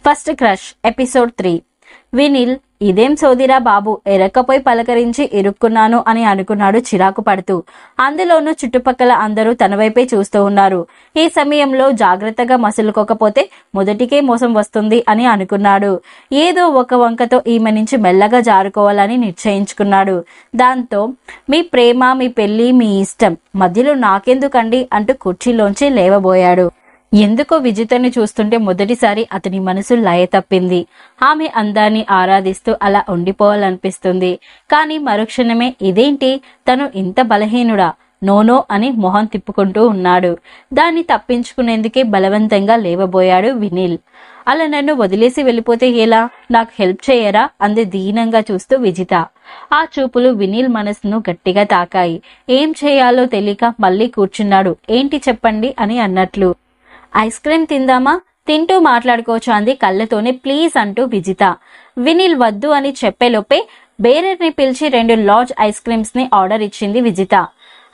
First crush episode 3. Vinil ఇదేం సోదిరా బాబు, ఎరక్కపోయి పలకరించి ఇరుక్కున్నాను అని అనుకున్నాడు చిరాకు పడుతూ. అందులోనూ చుట్టుపక్కల అందరూ తన వైపే చూస్తూ ఉన్నారు. ఈ సమయంలో జాగ్రత్తగా మసులుకోకపోతే మొదటికే మోసం వస్తుంది అని అనుకున్నాడు. ఏదో ఒక వంకతో ఈమె నుంచి మెల్లగా జారుకోవాలని నిశ్చయించుకున్నాడు. దాంతో మీ ప్రేమ, మీ పెళ్లి మీ ఇష్టం, మధ్యలో నాకెందుకండి అంటూ కుర్చీలోంచి లేవబోయాడు. ఎందుకో విజితని చూస్తుంటే మొదటిసారి అతని మనసు లయ తప్పింది. ఆమె అందాన్ని ఆరాధిస్తూ అలా ఉండిపోవాలనిపిస్తుంది. కానీ మరుక్షణమే ఇదేంటి, తను ఇంత బలహీనుడా, నోనో అని మొహం తిప్పుకుంటూ ఉన్నాడు. దాన్ని తప్పించుకునేందుకే బలవంతంగా లేవబోయాడు వినిల్. అలా నన్ను వదిలేసి వెళ్ళిపోతే ఎలా, నాకు హెల్ప్ చేయరా అంది దీనంగా చూస్తూ విజిత. ఆ చూపులు వినిల్ మనసును గట్టిగా తాకాయి. ఏం చేయాలో తెలియక మళ్ళీ కూర్చున్నాడు. ఏంటి చెప్పండి అని అన్నట్లు. ఐస్ క్రీమ్ తిందామా, తింటూ మాట్లాడుకోవచ్చు అంది కళ్ళతోనే ప్లీజ్ అంటూ విజిత. వినిల్ వద్దు అని చెప్పేలోపే బేరర్ని పిలిచి 2 లార్జ్ ఐస్ క్రీమ్స్ ని ఆర్డర్ ఇచ్చింది విజిత.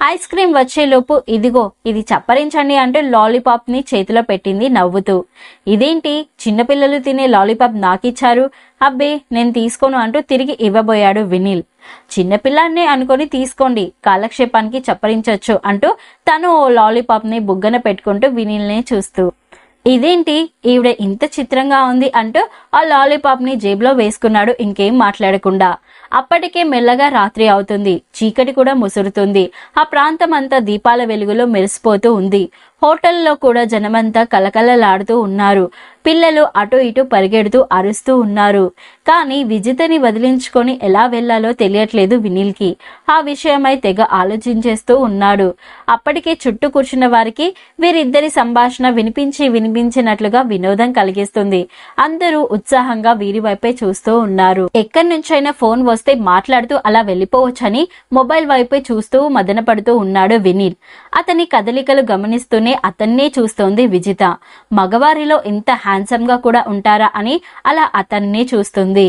ఐస్ క్రీమ్ వచ్చేలోపు ఇదిగో ఇది చప్పరించండి అంటూ లాలీపాప్ ని చేతిలో పెట్టింది నవ్వుతూ. ఇదేంటి, చిన్నపిల్లలు తినే లాలీపాప్ నాకిచ్చారు, అబ్బే నేను తీసుకోను అంటూ తిరిగి ఇవ్వబోయాడు వినిల్. చిన్నపిల్లాన్నే అనుకొని తీసుకోండి, కాలక్షేపానికి చప్పరించొచ్చు అంటూ తను ఓ లాలీపాప్ ని బుగ్గన పెట్టుకుంటూ వినిల్ నే చూస్తూ. ఇదేంటి ఈవిడ ఇంత చిత్రంగా ఉంది అంటూ ఆ లాలీపాప్ ని జేబులో వేసుకున్నాడు ఇంకేం మాట్లాడకుండా. అప్పటికే మెల్లగా రాత్రి అవుతుంది. చీకటి కూడా ముసురుతుంది. ఆ ప్రాంతం అంతా దీపాల వెలుగులో మెరిసిపోతూ ఉంది. హోటల్లో కూడా జనమంతా కలకలలాడుతూ ఉన్నారు. పిల్లలు అటు ఇటు పరిగెడుతూ అరుస్తూ ఉన్నారు. కానీ విజితని వదిలించుకొని ఎలా వెళ్లాలో తెలియట్లేదు వినిల్ కి. ఆ విషయమై తెగ ఆలోచించేస్తూ ఉన్నాడు. అప్పటికే చుట్టూ కూర్చున్న వారికి వీరిద్దరి సంభాషణ వినిపించినట్లుగా వినోదం కలిగిస్తుంది. అందరూ ఉత్సాహంగా వీరి వైపే చూస్తూ ఉన్నారు. ఎక్కడి నుంచైనా ఫోన్ వస్తే మాట్లాడుతూ అలా వెళ్లిపోవచ్చని మొబైల్ వైపే చూస్తూ మదన పడుతూ ఉన్నాడు వినిల్. అతని కదలికలు గమనిస్తూనే అతన్నే చూస్తోంది విజిత. మగవారిలో ఇంత హ్యాండ్సమ్ గా కూడా ఉంటారా అని అలా అతన్నే చూస్తుంది.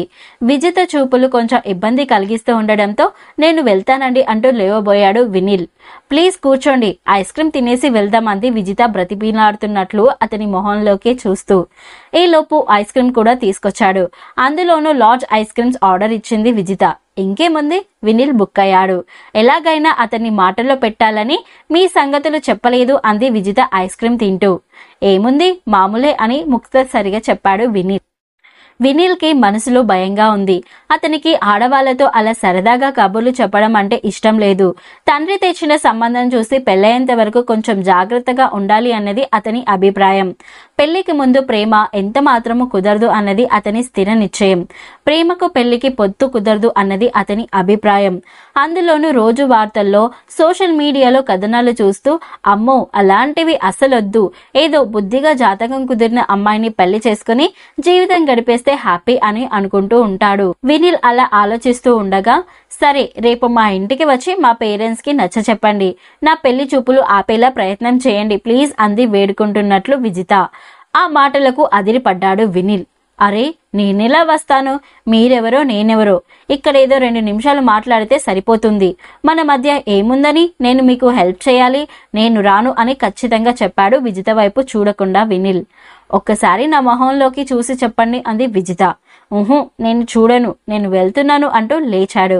విజిత చూపులు కొంచెం ఇబ్బంది కలిగిస్తూ ఉండడంతో నేను వెళ్తానండి అంటూ లేవబోయాడు వినిల్. ప్లీజ్ కూర్చోండి, ఐస్ క్రీమ్ తినేసి వెళ్దామంది విజిత బ్రతిమీలాడుతున్నట్లు అతని మొహంలోకే చూస్తూ. ఈలోపు ఐస్ క్రీమ్ కూడా తీసుకొచ్చాడు. అందులోనూ లార్జ్ ఐస్ క్రీమ్స్ ఆర్డర్ ఇచ్చింది విజిత. ఇంకేముంది, వినిల్ బుక్ అయ్యాడు. ఎలాగైనా అతన్ని మాటల్లో పెట్టాలని మీ సంగతులు చెప్పలేదు అంది విజిత ఐస్ క్రీమ్ తింటూ. ఏముంది మామూలే అని ముక్తసరిగా చెప్పాడు వినిల్. వినిల్ కి మనసులో భయంగా ఉంది. అతనికి ఆడవాళ్లతో అలా సరదాగా కబుర్లు చెప్పడం అంటే ఇష్టం లేదు. తండ్రి తెచ్చిన సంబంధం చూసి పెళ్లయ్యేంత వరకు కొంచెం జాగ్రత్తగా ఉండాలి అన్నది అతని అభిప్రాయం. పెళ్లికి ముందు ప్రేమ ఎంత మాత్రము కుదరదు అన్నది అతని స్థిర నిశ్చయం. ప్రేమకు పెళ్లికి పొత్తు కుదరదు అన్నది అతని అభిప్రాయం. అందులోనూ రోజు వార్తల్లో సోషల్ మీడియాలో కథనాలు చూస్తూ అమ్మో అలాంటివి అసలొద్దు, ఏదో బుద్ధిగా జాతకం కుదిరిన అమ్మాయిని పెళ్లి చేసుకుని జీవితం గడిపేస్తే హ్యాపీ అని అనుకుంటూ ఉంటాడు. వినిల్ అలా ఆలోచిస్తూ ఉండగా, సరే రేపు మా ఇంటికి వచ్చి మా పేరెంట్స్ కి నచ్చ చెప్పండి, నా పెళ్లి చూపులు ఆపేలా ప్రయత్నం చేయండి ప్లీజ్ అంది వేడుకుంటున్నట్లు విజిత. ఆ మాటలకు అదిరిపడ్డాడు వినిల్. అరే నేనెలా వస్తాను, మీరెవరో నేనెవరో, ఇక్కడేదో 2 నిమిషాలు మాట్లాడితే సరిపోతుంది, మన మధ్య ఏముందని నేను మీకు హెల్ప్ చేయాలి, నేను రాను అని ఖచ్చితంగా చెప్పాడు విజిత వైపు చూడకుండా వినిల్. ఒక్కసారి నా మొహంలోకి చూసి చెప్పండి అంది విజిత. నేను చూడను, నేను వెళ్తున్నాను అంటూ లేచాడు.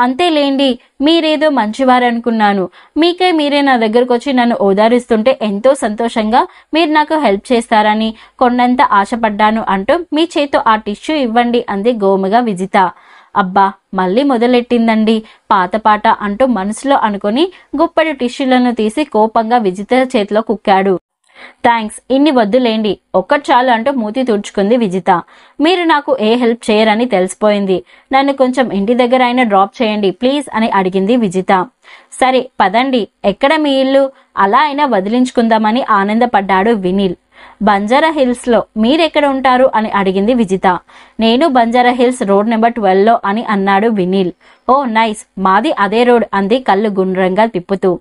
అంతేలేండి, మీరేదో మంచివారనుకున్నాను, మీకే మీరే నా దగ్గరకు వచ్చి నన్ను ఓదారుస్తుంటే ఎంతో సంతోషంగా మీరు నాకు హెల్ప్ చేస్తారని కొండంత ఆశపడ్డాను అంటూ మీ చేతో ఆ టిష్యూ ఇవ్వండి అంది గోముగా విజిత. అబ్బా మళ్ళీ మొదలెట్టిందండి పాత పాట అంటూ మనసులో అనుకుని గుప్పెడు టిష్యూలను తీసి కోపంగా విజిత చేతిలో కుక్కాడు. థ్యాంక్స్, ఇన్ని వద్దులేండి, ఒక్కటి చాలు అంటూ మూతి తుడుచుకుంది విజిత. మీరు నాకు ఏ హెల్ప్ చేయరని తెలిసిపోయింది, నన్ను కొంచెం ఇంటి దగ్గర అయినా డ్రాప్ చేయండి ప్లీజ్ అని అడిగింది విజిత. సరే పదండి, ఎక్కడ మీ ఇల్లు, అలా అయినా వదిలించుకుందామని ఆనందపడ్డాడు వినిల్. బంజారా హిల్స్ లో, మీరెక్కడ ఉంటారు అని అడిగింది విజిత. నేను బంజారా హిల్స్ రోడ్ నెంబర్ 12 లో అని అన్నాడు వినిల్. ఓ నైస్, మాది అదే రోడ్ అంది కళ్ళు గుండ్రంగా తిప్పుతూ.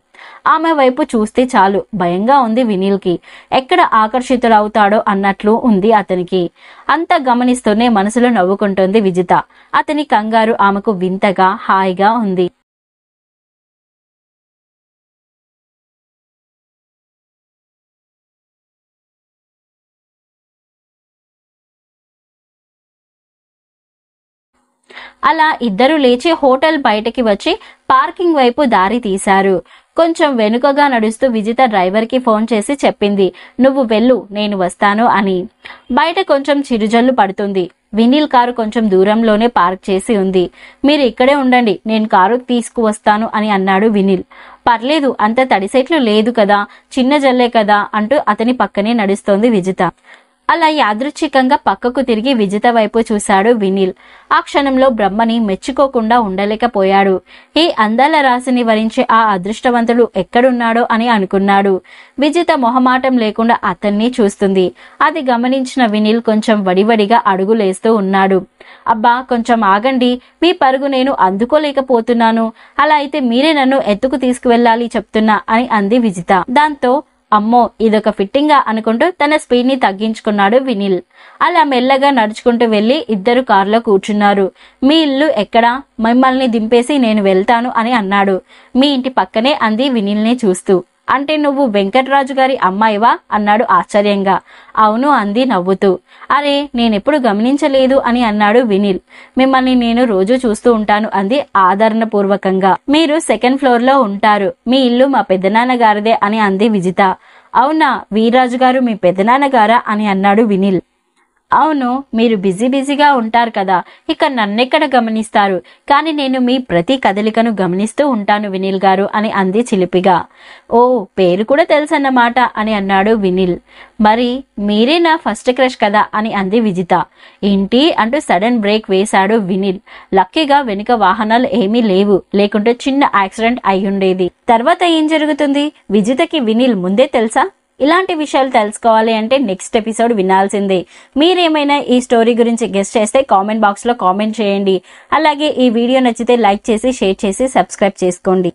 ఆమె వైపు చూస్తే చాలు భయంగా ఉంది వినిల్ కి. ఎక్కడ ఆకర్షితుడవుతాడో అన్నట్లు ఉంది అతనికి. అంతా గమనిస్తూనే మనసులో నవ్వుకుంటోంది విజిత. అతని కంగారు ఆమెకు వింతగా హాయిగా ఉంది. అలా ఇద్దరు లేచి హోటల్ బయటకి వచ్చి పార్కింగ్ వైపు దారి తీశారు. కొంచెం వెనుకగా నడుస్తూ విజిత డ్రైవర్కి ఫోన్ చేసి చెప్పింది, నువ్వు వెళ్ళు, నేను వస్తాను అని. బయట కొంచెం చిరుజల్లు పడుతుంది. వినీల్ కారు కొంచెం దూరంలోనే పార్క్ చేసి ఉంది. మీరు ఇక్కడే ఉండండి, నేను కారు తీసుకువస్తాను అని అన్నాడు వినీల్. పర్లేదు, అంత తడిసెట్లు లేదు కదా, చిన్న జల్లే కదా అంటూ అతని పక్కనే నడుస్తోంది విజిత. అలా యాదృచ్ఛికంగా పక్కకు తిరిగి విజిత వైపు చూశాడు వినీల్. ఆ క్షణంలో బ్రహ్మని మెచ్చుకోకుండా ఉండలేకపోయాడు. ఈ అందాల రాశిని వరించే ఆ అదృష్టవంతుడు ఎక్కడున్నాడో అని అనుకున్నాడు. విజిత మొహమాటం లేకుండా అతన్ని చూస్తుంది. అది గమనించిన వినీల్ కొంచెం వడివడిగా అడుగులేస్తూ ఉన్నాడు. అబ్బా, కొంచెం ఆగండి, మీ పరుగు నేను అందుకోలేకపోతున్నాను. అలా అయితే మీరే నన్ను ఎత్తుకు తీసుకువెళ్ళాలి చెప్తున్నా అని అంది విజిత. దాంతో అమ్మో, ఇదొక ఫిట్టింగా అనుకుంటూ తన స్పీడ్ ని తగ్గించుకున్నాడు వినీల్. అలా మెల్లగా నడుచుకుంటూ వెళ్లి ఇద్దరు కారులో కూర్చున్నారు. మీ ఇల్లు ఎక్కడా? మిమ్మల్ని దింపేసి నేను వెళ్తాను అని అన్నాడు. మీ ఇంటి పక్కనే అంది వినీల్ ని చూస్తూ. అంటే నువ్వు వెంకట్రాజు గారి అమ్మాయివా అన్నాడు ఆశ్చర్యంగా. అవును అంది నవ్వుతూ. అరే, నేనెప్పుడు గమనించలేదు అని అన్నాడు వినీల్. మిమ్మల్ని నేను రోజు చూస్తూ ఉంటాను అంది ఆదరణపూర్వకంగా. మీరు సెకండ్ ఫ్లోర్ లో ఉంటారు, మీ ఇల్లు మా పెద్దనాన్నగారిదే అని అంది విజిత. అవునా, వీర్రాజు గారు మీ పెద్దనాన్నగారా అని అన్నాడు వినీల్. అవును, మీరు బిజీగా ఉంటారు కదా, ఇక నన్నెక్కడ గమనిస్తారు, కానీ నేను మీ ప్రతి కదలికను గమనిస్తూ ఉంటాను వినీల్ గారు అని అంది చిలిపిగా. ఓ, పేరు కూడా తెలుసన్నమాట అని అన్నాడు వినీల్. మరి మీరే నా ఫస్ట్ క్రష్ కదా అని అంది విజిత. ఏంటి అంటూ సడన్ బ్రేక్ వేశాడు వినీల్. లక్కీగా వెనుక వాహనాలు ఏమీ లేవు, లేకుంటే చిన్న యాక్సిడెంట్ అయ్యుండేది. తర్వాత ఏం జరుగుతుంది? విజితకి వినీల్ ముందే తెలుసా? ఇలాంటి విషయాలు తెలుసుకోవాలి అంటే నెక్స్ట్ ఎపిసోడ్ వినాల్సిందే. మీరేమైనా ఈ స్టోరీ గురించి గెస్ట్ చేస్తే కామెంట్ బాక్స్ లో కామెంట్ చేయండి. అలాగే ఈ వీడియో నచ్చితే లైక్ చేసి షేర్ చేసి సబ్స్క్రైబ్ చేసుకోండి.